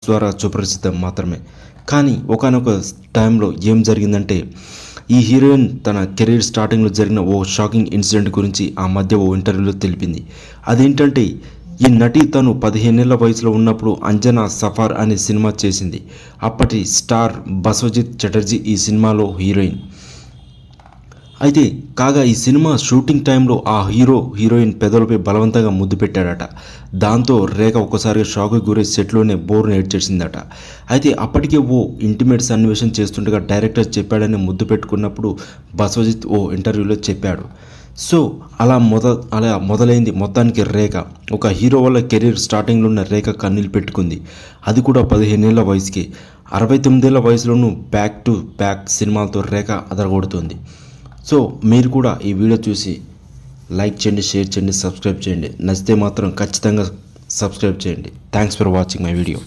ద్వారా సుపరిచితం మాత్రమే. కానీ ఒకానొక టైంలో ఏం జరిగిందంటే, ఈ హీరోయిన్ తన కెరీర్ స్టార్టింగ్లో జరిగిన ఓ షాకింగ్ ఇన్సిడెంట్ గురించి ఆ మధ్య ఓ ఇంటర్వ్యూలో తెలిపింది. అదేంటంటే, ఈ నటి తను 15 ఏళ్ల వయసులో ఉన్నప్పుడు అంజనా సఫార్ అనే సినిమా చేసింది. అప్పటి స్టార్ బసవజిత్ చటర్జీ ఈ సినిమాలో హీరోయిన్. అయితే కాగా ఈ సినిమా షూటింగ్ టైంలో ఆ హీరోయిన్ పెదవులపై బలవంతంగా ముద్దు పెట్టాడట. దాంతో రేఖ ఒక్కసారిగా షాక్కి గురై సెట్లోనే బోర్ను ఏడ్చేసిందట. అయితే అప్పటికే ఓ ఇంటిమేట్ సన్నివేశం చేస్తుండగా డైరెక్టర్ చెప్పాడని ముద్దు పెట్టుకున్నప్పుడు బసవజిత్ ఓ ఇంటర్వ్యూలో చెప్పాడు. సో అలా మొదలైంది మొత్తానికి రేఖ. ఒక హీరో వల్ల కెరీర్ స్టార్టింగ్లో ఉన్న రేఖ కన్నీళ్ళు పెట్టుకుంది. అది కూడా 15 ఏళ్ల వయసుకి. 69 ఏళ్ల వయసులోనూ బ్యాక్ టు బ్యాక్ సినిమాలతో రేఖ అదరగొడుతుంది. సో మీరు కూడా ఈ వీడియో చూసి లైక్ చేయండి, షేర్ చేయండి, సబ్స్క్రైబ్ చేయండి. నచ్చితే మాత్రం ఖచ్చితంగా సబ్స్క్రైబ్ చేయండి. Thanks for watching my video.